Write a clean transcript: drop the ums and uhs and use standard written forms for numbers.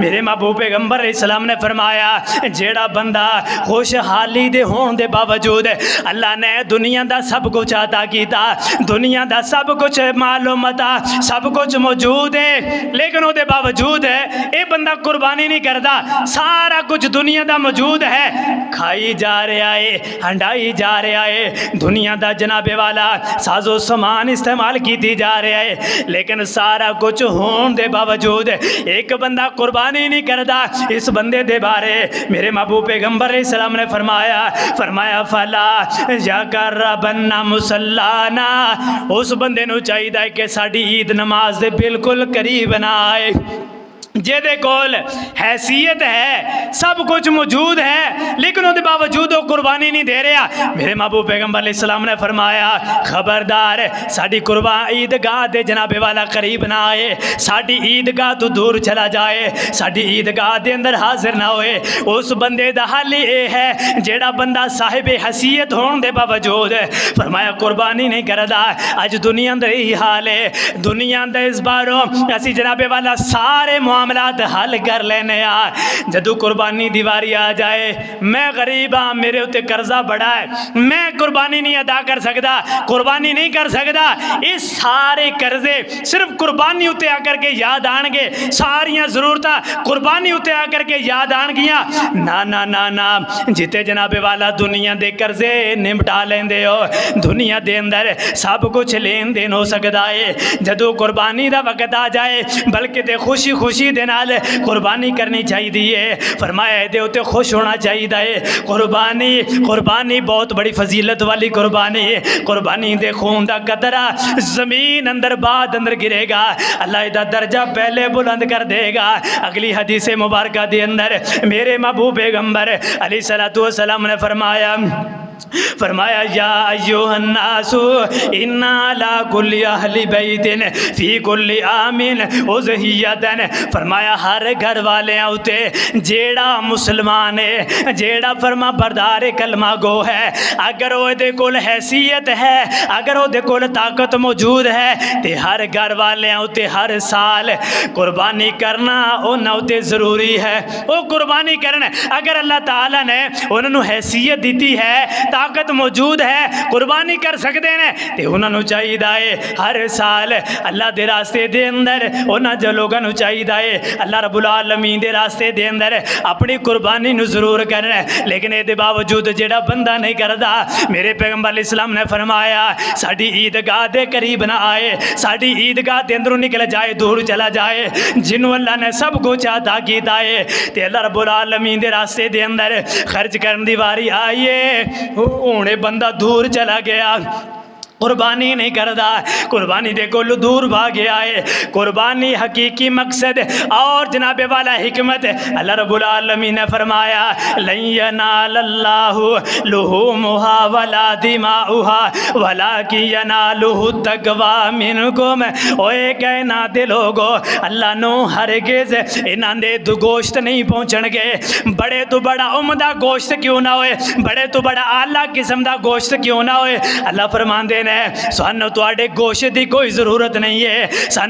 मेरे महबूब पैगंबर अलैहिस्सलाम ने फरमाया जेड़ा बंदा खुशहाली दे होने के बावजूद अल्लाह ने दुनिया का सब कुछ अता किया, दुनिया का सब कुछ मालूम अता सब कुछ मौजूद है, लेकिन उसके बावजूद ये बंदा कुर्बानी नहीं करता। सारा कुछ दुनिया का मौजूद है, खाई जा रहा है, हंडाई जा रहा है, दुनिया का जनाबे वाला साजो समान इस्तेमाल की जा रहा है, लेकिन सारा कुछ होने के बावजूद एक बंदा कुर्बानी नहीं करता। इस बंदे दे बारे मेरे महबूब पैगंबर अलैहिस्सलाम ने फरमाया फला या कर बनना मुसल्लाना, उस बंदे नूं चाहिदा है कि साडी ईद नमाज दे बिल्कुल करीब ना आए। जेदे कोल हैसियत है, सब कुछ मौजूद है, लेकिन उसके बावजूद वो कुर्बानी नहीं दे रहा। मेरे महबूब पैगंबर अलैहिस्सलाम ने फरमाया खबरदार साड़ी कुर्बान ईदगाह दे जनाबे वाला करीब ना आए, साड़ी ईदगाह तो दूर चला जाए, साड़ी ईदगाह दे अंदर हाजिर ना होए। उस बंदे दा हाल ये है जेड़ा बंदा साहिब हैसियत होने के बावजूद फरमाया कुर्बानी नहीं करता। अज दुनिया का यही हाल है, दुनिया के इस बारों असी जनाबे वाला सारे मामलात हल कर लेने यार, जदों कुर्बानी दी वारी आ जाए मैं गरीब हाँ, मेरे उत्ते कर्जा बड़ा है, मैं कुर्बानी नहीं अदा कर सकता, कुर्बानी नहीं कर सकता। ये सारे कर्जे सिर्फ कुर्बानी उत्ते आकर के याद आएंगे, सारियां जरूरतां कुर्बानी उत्ते आकर के याद आएंगियां। ना ना ना ना, जिते जनाबे वाला दुनिया दे कर्जे निपटा लेंदे हो, दुनिया दे अंदर सब कुछ लेन देन हो सकता है, जदों कुर्बानी का वक्त आ जाए बल्कि ते खुशी खुशी दे नाल कुर्बानी करनी चाहिए। फरमाया दे उत्ते खुश होना चाहिए। कुर्बानी बहुत बड़ी फजीलत वाली कुर्बानी है। कुर्बानी दे खून दा कतरा जमीन अंदर बाद अंदर गिरेगा, अल्लाह इहदा दर्जा पहले बुलंद कर देगा। अगली हदीस मुबारक दे अंदर मेरे महबूब पैगंबर अलैहिस्सलातु वस्सलाम ने फरमाया या अय्युहन्नासु इन्ना ला कुल्ली अहली बैतिन फी कुल्ली आमिन उज़हियतन, फरमाया हर घर वाले उते जेड़ा मुसलमान है, जेड़ा फरमा बरदार कलमा गो है, अगर वो कोल हैसियत है, अगर वो कोल ताकत मौजूद है, तो हर घर वाले उते हर साल कुर्बानी करना उन्होंने उते जरूरी है। वो कुर्बानी करना, अगर अल्लाह ताला ने उन्होंने हैसियत दी है, ताकत मौजूद है, कुर्बानी कर सकते हैं, तो उन्होंने चाहिए हर साल अल्लाह के रास्ते दे अंदर उन्होंने जो लोगों चाहिए अल्लाह रब्बुल आलमीन दे रास्ते दे अंदर अपनी कुर्बानी नू जरूर करना। लेकिन ये बावजूद जेड़ा बंदा नहीं करता, मेरे पैगंबर इस्लाम ने फरमाया साड़ी ईदगाह दे करीब ना आए, साड़ी ईदगाह के अंदरों निकल जाए, दूर चला जाए। जिन्हों अल्लाह ने सब कुछ अता किया है, तो अल्लाह रब्बुल आलमीन दे रास्ते दे अंदर खर्च करने की वारी आई है, हुणे बंदा दूर चला गया, कुर्बानी नहीं करता, कुर्बानी दे कोल दूर भाग गया है। कुर्बानी हकीकी मकसद और जनाबे वाला हिकमत अल्लाह रब्बुल आलमीन ने फरमाया लन यनालल्लाहु लुहुमुहा वला दिमाउहा वलाकिन यनालुहु तक़वा मिनकुम। ओए कहना दे लोगो अल्लाह नू हरगिज़ इन्हां दे गोश्त नहीं पहुंचणगे, बड़े तो बड़ा उम्दा गोश्त क्यों ना होए, बड़े तो बड़ा आला किस्म का गोश्त क्यों ना होए, अल्लाह फरमांदे ने सानू तुहाडे गोश्त की कोई जरूरत नहीं है, सानू